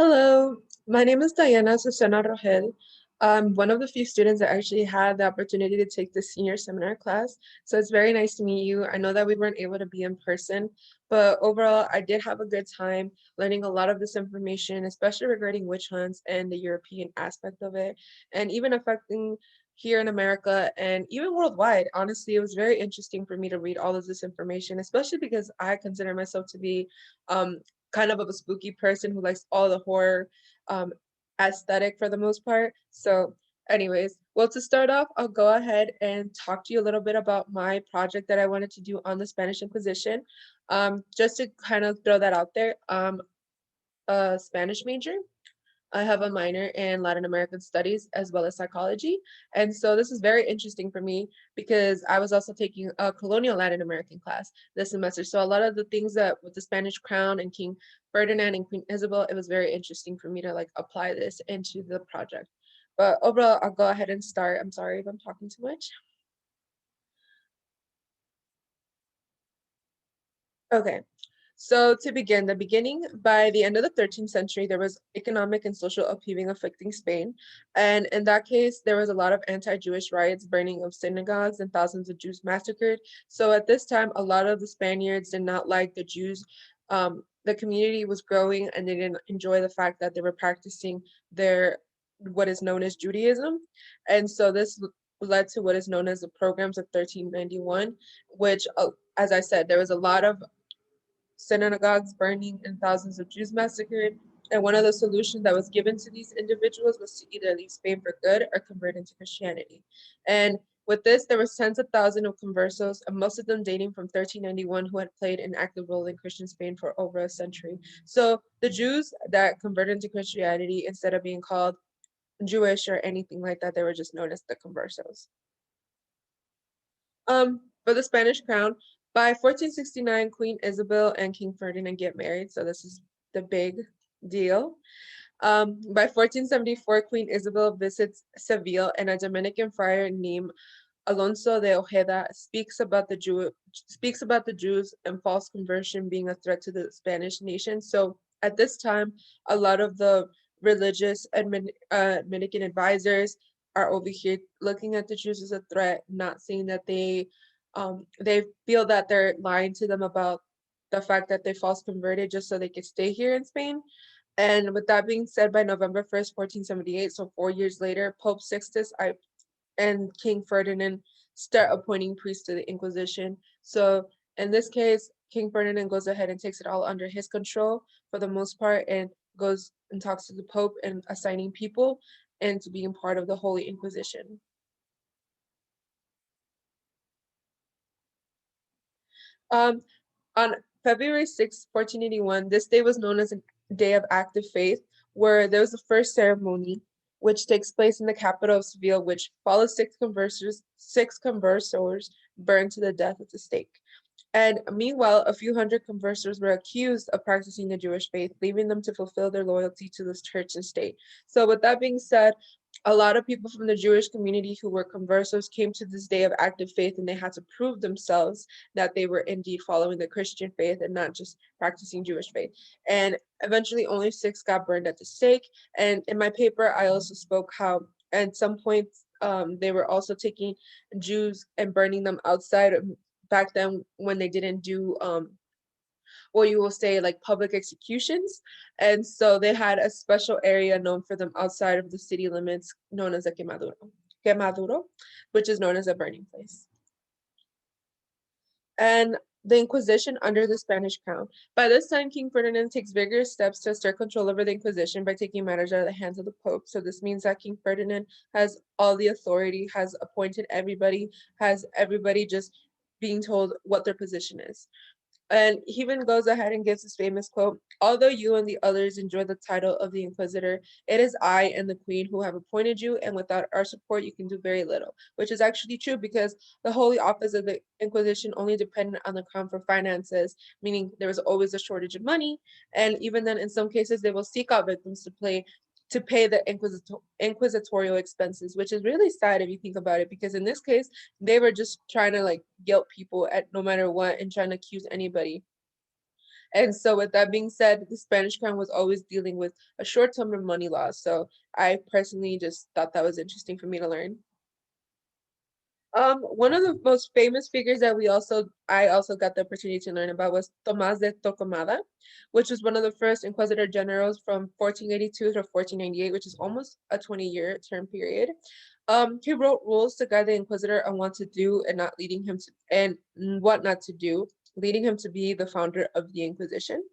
Hello, my name is Diana Susana Rogel. I'm one of the few students that actually had the opportunity to take the senior seminar class. So it's very nice to meet you. I know that we weren't able to be in person, but overall, I did have a good time learning a lot of this information, especially regarding witch hunts and the European aspect of it, and even affecting here in America and even worldwide. Honestly, it was very interesting for me to read all of this information, especially because I consider myself to be um, kind of a spooky person who likes all the horror um, aesthetic for the most part. So, anyways, well, to start off, I'll go ahead and talk to you a little bit about my project that I wanted to do on the Spanish Inquisition. Just to kind of throw that out there, a Spanish major. I have a minor in Latin American studies as well as psychology. And so this is very interesting for me because I was also taking a colonial Latin American class this semester. So a lot of the things that with the Spanish crown and King Ferdinand and Queen Isabel, it was very interesting for me to like apply this into the project. But overall, I'll go ahead and start. I'm sorry if I'm talking too much. Okay. So to begin, the beginning, by the end of the 13th century, there was economic and social upheaving affecting Spain. And in that case, there was a lot of anti-Jewish riots, burning of synagogues, and thousands of Jews massacred. So at this time, a lot of the Spaniards did not like the Jews. The community was growing and they didn't enjoy the fact that they were practicing their what is known as Judaism. And so this led to what is known as the programs of 1391, which, as I said, there was a lot of synagogues burning and thousands of Jews massacred. And one of the solutions that was given to these individuals was to either leave Spain for good or convert into Christianity. And with this, there was tens of thousands of conversos, and most of them dating from 1391, who had played an active role in Christian Spain for over a century. So the Jews that converted into Christianity, instead of being called Jewish or anything like that, they were just known as the conversos. For the Spanish crown, by 1469, Queen Isabel and King Ferdinand get married, so this is the big deal. By 1474, Queen Isabel visits Seville, and a Dominican friar named Alonso de Ojeda speaks about the Jews and false conversion being a threat to the Spanish nation. So at this time, a lot of the religious Dominican advisors are over here looking at the Jews as a threat, not saying that they feel that they're lying to them about the fact that they false converted just so they could stay here in Spain. And with that being said, by November 1st, 1478, so 4 years later, Pope Sixtus I and King Ferdinand start appointing priests to the Inquisition. So in this case, King Ferdinand goes ahead and takes it all under his control for the most part and goes and talks to the Pope and assigning people and to being part of the Holy Inquisition. Um, on February 6th, 1481, this day was known as a day of active faith, where there was the first ceremony, which takes place in the capital of Seville, which follows six conversos burned to the death at the stake. And meanwhile, a few hundred conversos were accused of practicing the Jewish faith, leaving them to fulfill their loyalty to this church and state. So, with that being said, a lot of people from the Jewish community who were conversos came to this day of active faith, and they had to prove themselves that they were indeed following the Christian faith and not just practicing Jewish faith. And eventually, only six got burned at the stake. And in my paper, I also spoke how at some point they were also taking Jews and burning them outside back then when they didn't do what you will say like public executions. And so they had a special area known for them outside of the city limits known as a quemaduro, which is known as a burning place. And the Inquisition under the Spanish crown. By this time, King Ferdinand takes vigorous steps to assert control over the Inquisition by taking matters out of the hands of the Pope. So this means that King Ferdinand has all the authority, has appointed everybody, has everybody just being told what their position is. And he even goes ahead and gives this famous quote: "Although you and the others enjoy the title of the Inquisitor, it is I and the Queen who have appointed you, and without our support, you can do very little." Which is actually true because the Holy Office of the Inquisition only depended on the crown for finances, meaning there was always a shortage of money. And even then, in some cases, they will seek out victims to pay the inquisitorial expenses, which is really sad if you think about it, because in this case, they were just trying to like guilt people at no matter what and trying to accuse anybody. And so with that being said, the Spanish crown was always dealing with a short term of money loss. So I personally just thought that was interesting for me to learn. One of the most famous figures that I also got the opportunity to learn about was Tomás de Torquemada, which was one of the first Inquisitor generals from 1482 to 1498, which is almost a 20-year term period. He wrote rules to guide the Inquisitor on what to do and not leading him to and what not to do, leading him to be the founder of the Inquisition.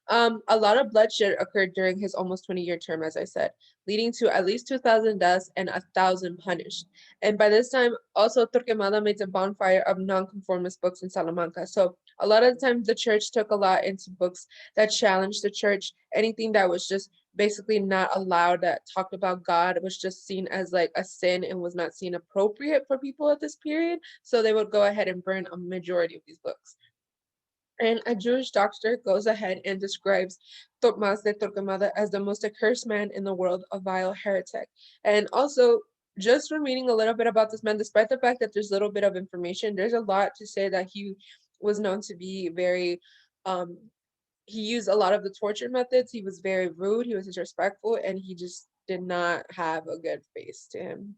A lot of bloodshed occurred during his almost 20-year term, as I said, leading to at least 2,000 deaths and 1,000 punished. And by this time, also Torquemada made a bonfire of nonconformist books in Salamanca. So a lot of the time, the church took a lot into books that challenged the church. Anything that was just basically not allowed that talked about God was just seen as like a sin and was not seen appropriate for people at this period. So they would go ahead and burn a majority of these books. And a Jewish doctor goes ahead and describes Tomás de Torquemada as the most accursed man in the world, a vile heretic. And also, just from reading a little bit about this man, despite the fact that there's a little bit of information, there's a lot to say that he was known to be very, um, he used a lot of the torture methods. He was very rude, he was disrespectful, and he just did not have a good face to him.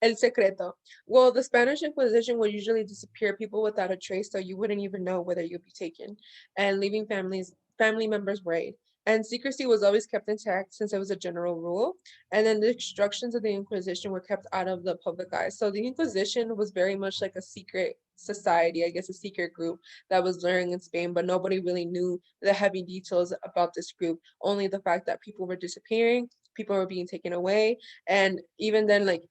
El secreto. Well, the Spanish Inquisition would usually disappear people without a trace, so you wouldn't even know whether you'd be taken, and leaving family members worried. And secrecy was always kept intact since it was a general rule. And then the instructions of the Inquisition were kept out of the public eye. So the Inquisition was very much like a secret society, I guess a secret group that was learning in Spain, but nobody really knew the heavy details about this group. Only the fact that people were disappearing, people were being taken away, and even then, like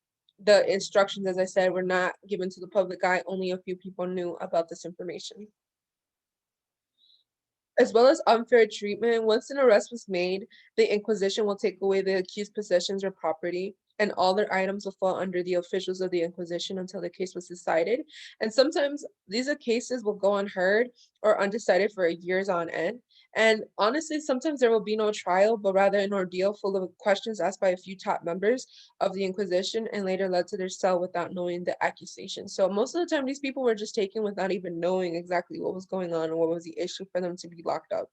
the instructions, as I said, were not given to the public eye. Only a few people knew about this information. As well as unfair treatment, once an arrest was made, the Inquisition will take away the accused's possessions or property, and all their items will fall under the officials of the Inquisition until the case was decided. And sometimes these are cases will go unheard or undecided for years on end. And honestly, sometimes there will be no trial, but rather an ordeal full of questions asked by a few top members of the Inquisition and later led to their cell without knowing the accusation. So most of the time, these people were just taken without even knowing exactly what was going on and what was the issue for them to be locked up.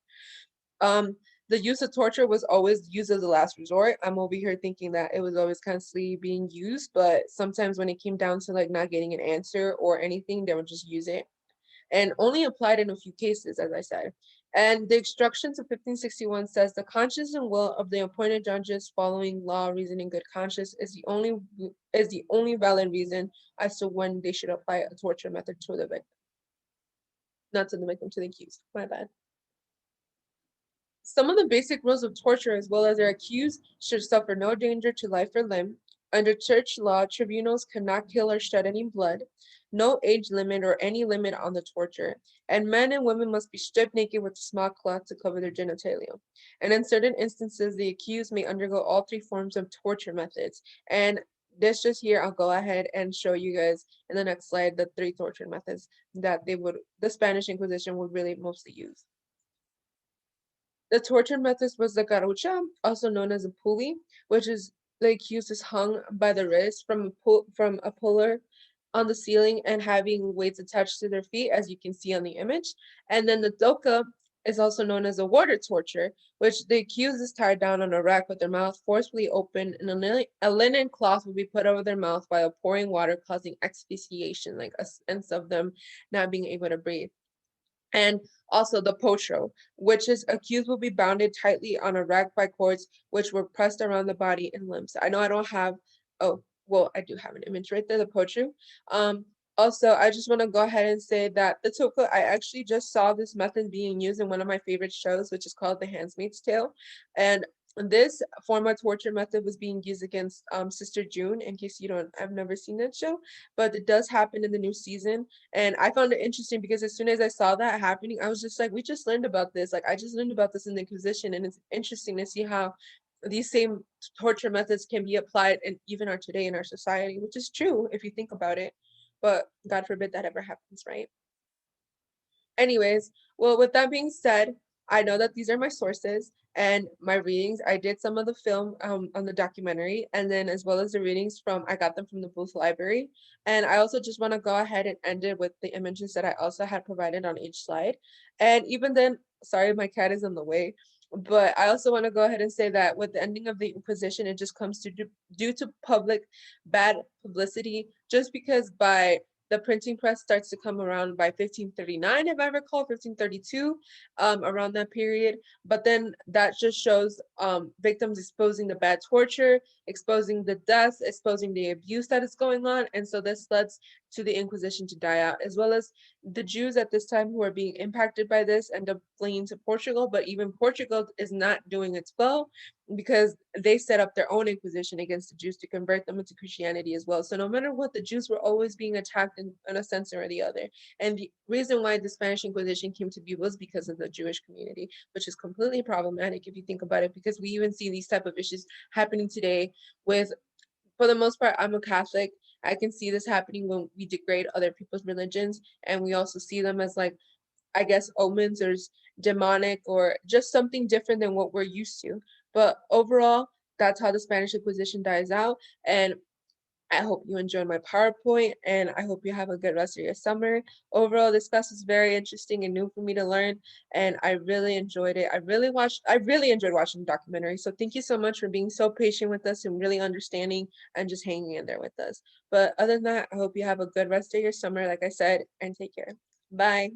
Um, the use of torture was always used as a last resort. I'm over here thinking that it was always constantly being used, but sometimes when it came down to like not getting an answer or anything, they would just use it and only applied in a few cases, as I said. And the instructions of 1561 says the conscience and will of the appointed judges following law, reason, and good conscience is the only valid reason as to when they should apply a torture method to the victim, not to the victim, to the accused. My bad. Some of the basic rules of torture, as well as their accused, should suffer no danger to life or limb. Under church law, tribunals cannot kill or shed any blood, no age limit or any limit on the torture, and men and women must be stripped naked with a small cloth to cover their genitalia. And in certain instances, the accused may undergo all three forms of torture methods. And this just here, I'll go ahead and show you guys in the next slide the three torture methods that the Spanish Inquisition would really mostly use. The torture method was the garrucha, also known as a pulley, which is the accused is hung by the wrist from a puller on the ceiling and having weights attached to their feet, as you can see on the image. And then the doka is also known as a water torture, which the accused is tied down on a rack with their mouth forcefully open, and a linen cloth will be put over their mouth while pouring water, causing asphyxiation, like a sense of them not being able to breathe. And also the potro, which is accused will be bounded tightly on a rack by cords which were pressed around the body and limbs. I know I don't have, oh, well, I do have an image right there, the potro. Also, I just want to go ahead and say that the toka, I actually just saw this method being used in one of my favorite shows, which is called The Handmaid's Tale. And this form of torture method was being used against Sister June, in case you don't, I've never seen that show, but it does happen in the new season. And I found it interesting because as soon as I saw that happening, I was just like, we just learned about this. Like, I just learned about this in the Inquisition. And it's interesting to see how these same torture methods can be applied in even our today in our society, which is true if you think about it. But God forbid that ever happens, right? Anyways, well, with that being said, I know that these are my sources and my readings. I did some of the film on the documentary, and then as well as the readings from I got them from the Booth Library. And I also just want to go ahead and end it with the images that I also had provided on each slide. And even then, sorry, my cat is in the way. But I also want to go ahead and say that with the ending of the Inquisition, it just comes to due to public bad publicity, just because by the printing press starts to come around by 1539, if I recall, 1532, around that period. But then that just shows victims exposing the bad torture, exposing the deaths, exposing the abuse that is going on. And so this led to the Inquisition to die out, as well as the Jews at this time who are being impacted by this end up fleeing to Portugal. But even Portugal is not doing its well because they set up their own Inquisition against the Jews to convert them into Christianity as well. So no matter what, the Jews were always being attacked in a sense or the other. And the reason why the Spanish Inquisition came to be was because of the Jewish community, which is completely problematic if you think about it, because we even see these type of issues happening today with, for the most part, I'm a Catholic. I can see this happening when we degrade other people's religions, and we also see them as like, I guess, omens or demonic or just something different than what we're used to. But overall, that's how the Spanish Inquisition dies out. And I hope you enjoyed my PowerPoint, and I hope you have a good rest of your summer. Overall, this class was very interesting and new for me to learn, and I really enjoyed it. I really enjoyed watching the documentary. So thank you so much for being so patient with us and really understanding and just hanging in there with us. But other than that, I hope you have a good rest of your summer, like I said, and take care. Bye.